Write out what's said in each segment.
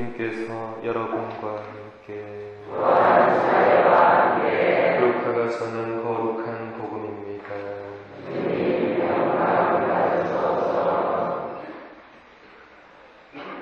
주님께서 여러분과 함께 루카가 전한 거룩한 복음입니다.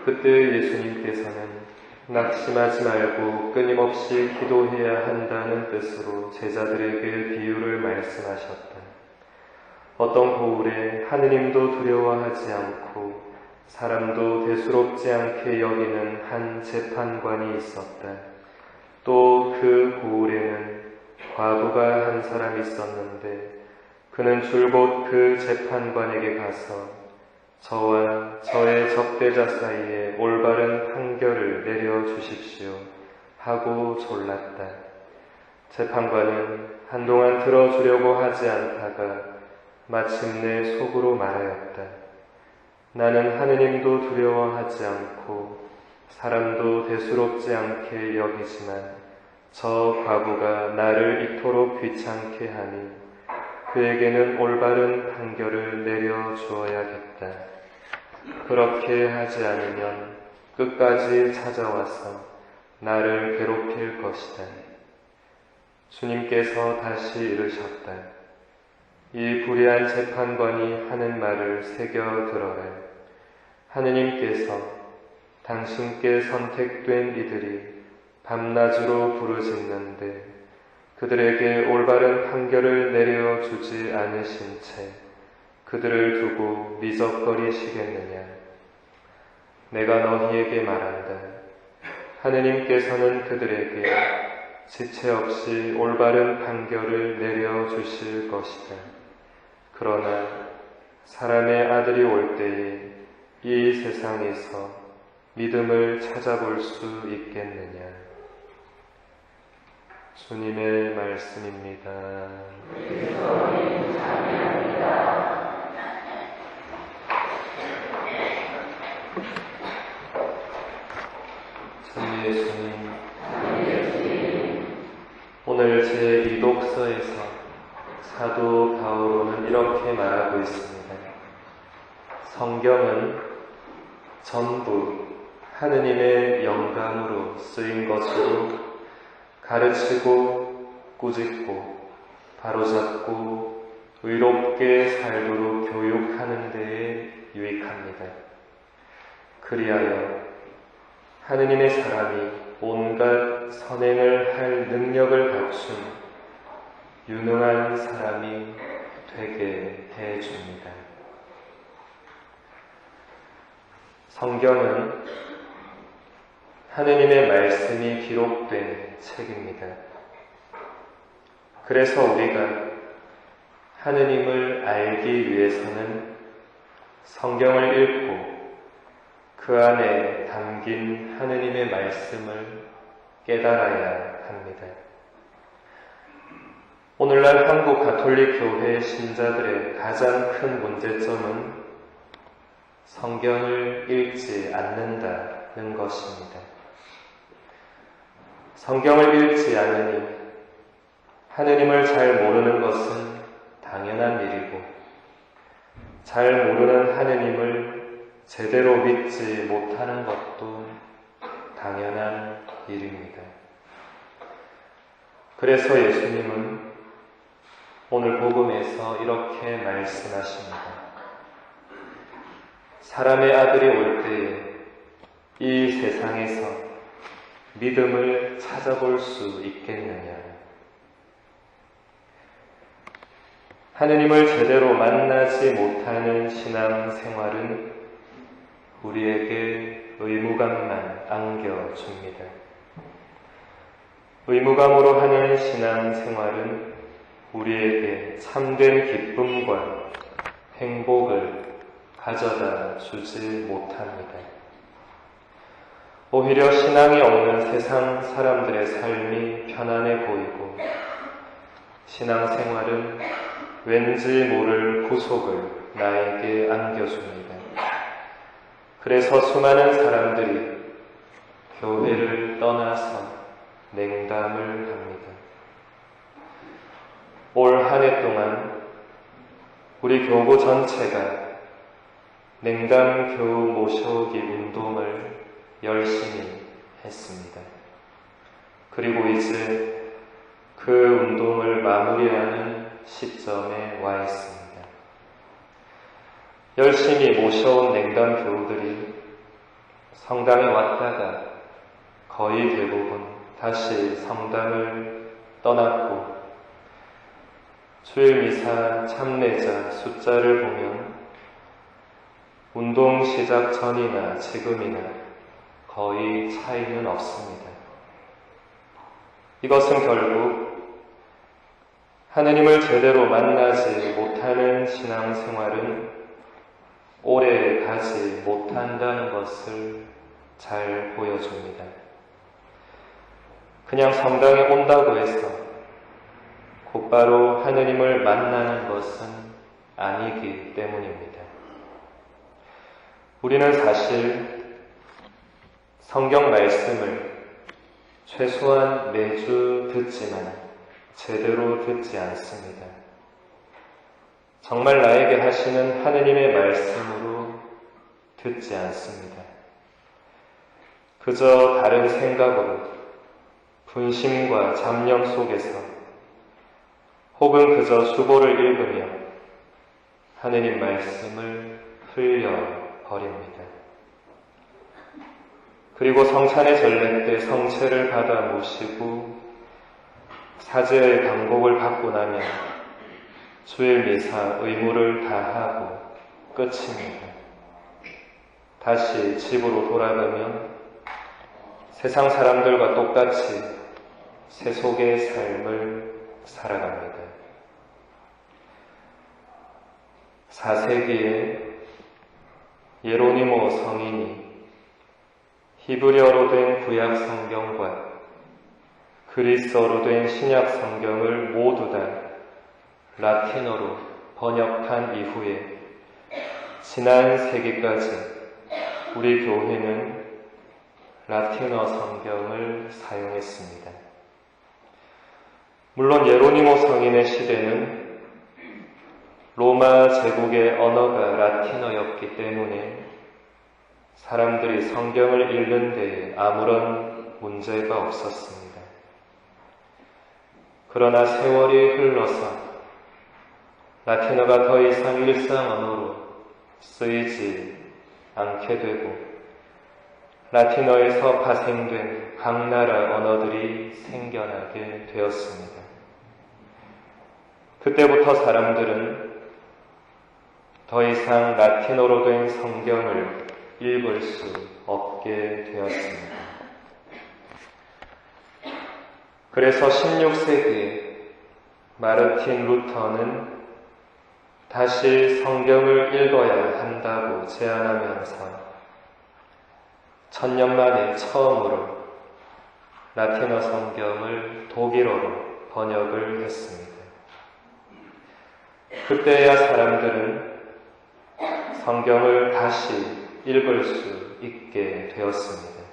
그때 예수님께서는 낙심하지 말고 끊임없이 기도해야 한다는 뜻으로 제자들에게 비유를 말씀하셨다. 어떤 고을에 하느님도 두려워하지 않고 사람도 대수롭지 않게 여기는 한 재판관이 있었다. 또 그 고을에는 과부가 한 사람이 있었는데 그는 줄곧 그 재판관에게 가서 저와 저의 적대자 사이에 올바른 판결을 내려주십시오 하고 졸랐다. 재판관은 한동안 들어주려고 하지 않다가 마침내 속으로 말하였다. 나는 하느님도 두려워하지 않고 사람도 대수롭지 않게 여기지만 저 과부가 나를 이토록 귀찮게 하니 그에게는 올바른 판결을 내려주어야겠다. 그렇게 하지 않으면 끝까지 찾아와서 나를 괴롭힐 것이다. 주님께서 다시 이르셨다. 이 불의한 재판관이 하는 말을 새겨 들어라. 하느님께서 당신께 선택된 이들이 밤낮으로 부르짖는데 그들에게 올바른 판결을 내려주지 않으신 채 그들을 두고 미적거리시겠느냐. 내가 너희에게 말한다. 하느님께서는 그들에게 지체 없이 올바른 판결을 내려주실 것이다. 그러나 사람의 아들이 올 때에 이 세상에서 믿음을 찾아볼 수 있겠느냐. 주님의 말씀입니다. 참 예수님, 오늘 제 2독서에서 사도 바오로는 이렇게 말하고 있습니다. 성경은 전부 하느님의 영감으로 쓰인 것으로 가르치고 꾸짖고 바로잡고 의롭게 살도록 교육하는 데에 유익합니다. 그리하여 하느님의 사람이 온갖 선행을 할 능력을 갖춘 유능한 사람이 되게 해줍니다. 성경은 하느님의 말씀이 기록된 책입니다. 그래서 우리가 하느님을 알기 위해서는 성경을 읽고 그 안에 담긴 하느님의 말씀을 깨달아야 합니다. 오늘날 한국 가톨릭 교회 신자들의 가장 큰 문제점은 성경을 읽지 않는다는 것입니다. 성경을 읽지 않으니 하느님을 잘 모르는 것은 당연한 일이고 잘 모르는 하느님을 제대로 믿지 못하는 것도 당연한 일입니다. 그래서 예수님은 오늘 복음에서 이렇게 말씀하십니다. 사람의 아들이 올 때에 이 세상에서 믿음을 찾아볼 수 있겠느냐. 하느님을 제대로 만나지 못하는 신앙 생활은 우리에게 의무감만 안겨줍니다. 의무감으로 하는 신앙 생활은 우리에게 참된 기쁨과 행복을 가져다 주지 못합니다. 오히려 신앙이 없는 세상 사람들의 삶이 편안해 보이고 신앙생활은 왠지 모를 구속을 나에게 안겨줍니다. 그래서 수많은 사람들이 교회를 떠나서 냉담을 합니다. 올 한 해 동안 우리 교구 전체가 냉담 교우 모셔오기 운동을 열심히 했습니다. 그리고 이제 그 운동을 마무리하는 시점에 와 있습니다. 열심히 모셔온 냉담 교우들이 성당에 왔다가 거의 대부분 다시 성당을 떠났고, 주일 미사 참례자 숫자를 보면 운동 시작 전이나 지금이나 거의 차이는 없습니다. 이것은 결국 하느님을 제대로 만나지 못하는 신앙생활은 오래 가지 못한다는 것을 잘 보여줍니다. 그냥 성당에 온다고 해서 곧바로 하느님을 만나는 것은 아니기 때문입니다. 우리는 사실 성경 말씀을 최소한 매주 듣지만 제대로 듣지 않습니다. 정말 나에게 하시는 하느님의 말씀으로 듣지 않습니다. 그저 다른 생각으로 분심과 잡념 속에서 혹은 그저 수보를 읽으며 하느님 말씀을 흘려버립니다. 그리고 성찬의 전례 때 성체를 받아 모시고 사제의 강복을 받고 나면 주일 미사 의무를 다하고 끝입니다. 다시 집으로 돌아가면 세상 사람들과 똑같이 세속의 삶을 살아갑니다. 4세기에 예로니모 성인이 히브리어로 된 구약 성경과 그리스어로 된 신약 성경을 모두 다 라틴어로 번역한 이후에 지난 세기까지 우리 교회는 라틴어 성경을 사용했습니다. 물론 예로니모 성인의 시대는 로마 제국의 언어가 라틴어였기 때문에 사람들이 성경을 읽는 데에 아무런 문제가 없었습니다. 그러나 세월이 흘러서 라틴어가 더 이상 일상 언어로 쓰이지 않게 되고 라틴어에서 파생된 각 나라 언어들이 생겨나게 되었습니다. 그때부터 사람들은 더 이상 라틴어로 된 성경을 읽을 수 없게 되었습니다. 그래서 16세기에 마르틴 루터는 다시 성경을 읽어야 한다고 제안하면서 1000년 만에 처음으로 라틴어 성경을 독일어로 번역을 했습니다. 그때야 사람들은 성경을 다시 읽을 수 있게 되었습니다.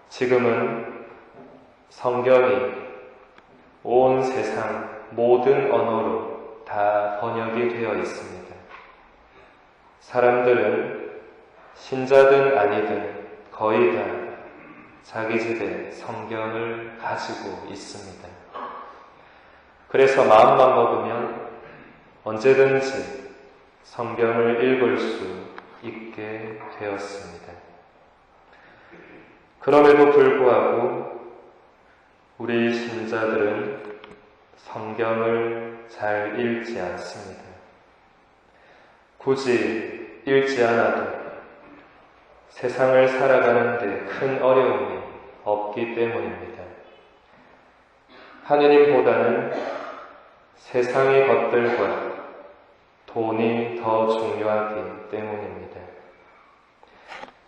지금은 성경이 온 세상 모든 언어로 다 번역이 되어 있습니다. 사람들은 신자든 아니든 거의 다 자기 집에 성경을 가지고 있습니다. 그래서 마음만 먹으면 언제든지 성경을 읽을 수 있게 되었습니다. 그럼에도 불구하고 우리 신자들은 성경을 잘 읽지 않습니다. 굳이 읽지 않아도 세상을 살아가는 데 큰 어려움이 없기 때문입니다. 하느님보다는 세상의 것들과 돈이 더 중요하기 때문입니다.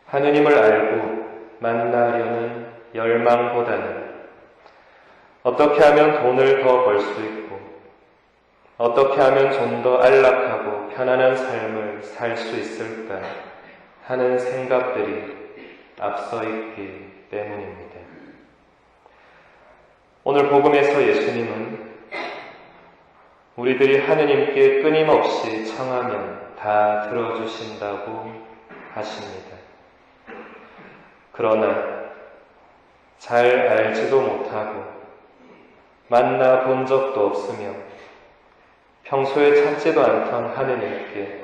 하느님을 알고 만나려는 열망보다는 어떻게 하면 돈을 더 벌 수 있고 어떻게 하면 좀 더 안락하고 편안한 삶을 살 수 있을까 하는 생각들이 앞서 있기 때문입니다. 오늘 복음에서 예수님은 우리들이 하느님께 끊임없이 청하면 다 들어주신다고 하십니다. 그러나 잘 알지도 못하고 만나 본 적도 없으며 평소에 찾지도 않던 하느님께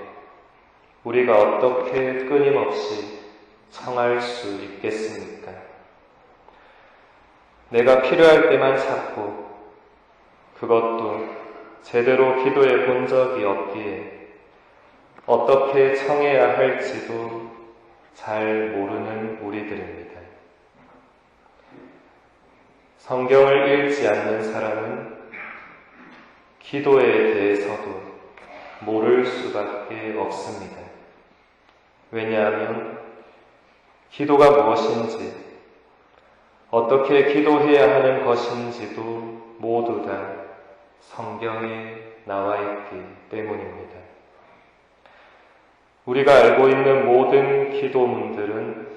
우리가 어떻게 끊임없이 청할 수 있겠습니까? 내가 필요할 때만 찾고 그것도 제대로 기도해 본 적이 없기에 어떻게 청해야 할지도 잘 모르는 우리들입니다. 성경을 읽지 않는 사람은 기도에 대해서도 모를 수밖에 없습니다. 왜냐하면 기도가 무엇인지, 어떻게 기도해야 하는 것인지도 모두 다 성경에 나와 있기 때문입니다. 우리가 알고 있는 모든 기도문들은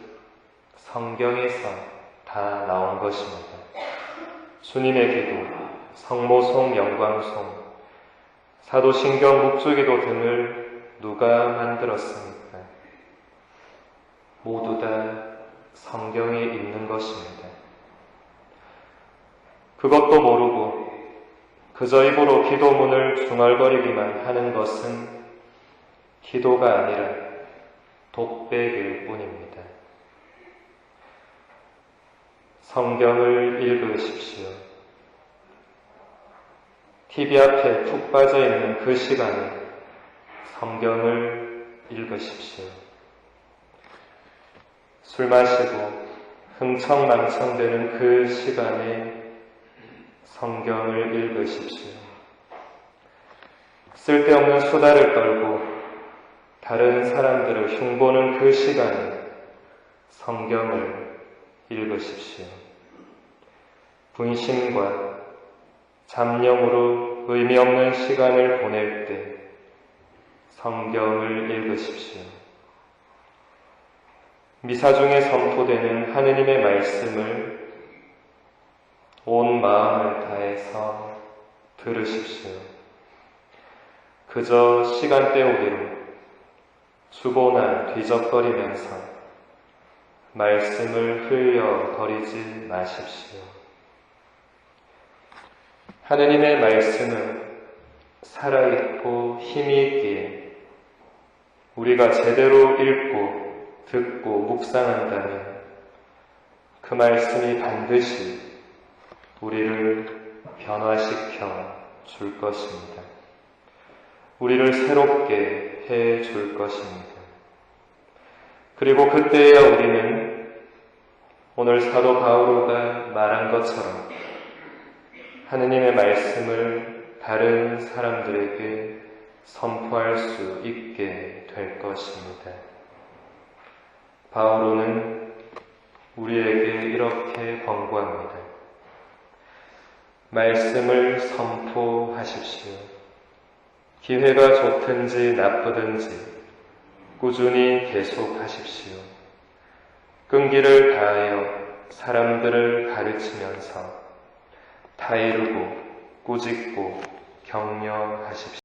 성경에서 다 나온 것입니다. 주님의 기도, 성모송, 영광송, 사도신경, 묵주기도 등을 누가 만들었습니까? 모두 다 성경에 있는 것입니다. 그것도 모르고 그저 입으로 기도문을 중얼거리기만 하는 것은 기도가 아니라 독백일 뿐입니다. 성경을 읽으십시오. TV 앞에 푹 빠져 있는 그 시간에 성경을 읽으십시오. 술 마시고 흥청망청대는 그 시간에 성경을 읽으십시오. 쓸데없는 수다를 떨고 다른 사람들을 흉보는 그 시간에 성경을 읽으십시오. 분심과 잡념으로 의미 없는 시간을 보낼 때 성경을 읽으십시오. 미사 중에 선포되는 하느님의 말씀을 온 마음을 다해서 들으십시오. 그저 시간 때우기로 주보나 뒤적거리면서 말씀을 흘려버리지 마십시오. 하느님의 말씀은 살아있고 힘이 있기에 우리가 제대로 읽고 듣고 묵상한다면 그 말씀이 반드시 우리를 변화시켜 줄 것입니다. 우리를 새롭게 해 줄 것입니다. 그리고 그때야 우리는 오늘 사도 바오로가 말한 것처럼 하느님의 말씀을 다른 사람들에게 선포할 수 있게 될 것입니다. 바오로는 우리에게 이렇게 권고합니다. 말씀을 선포하십시오. 기회가 좋든지 나쁘든지 꾸준히 계속하십시오. 끈기를 다하여 사람들을 가르치면서 다 이루고 꾸짖고 격려하십시오.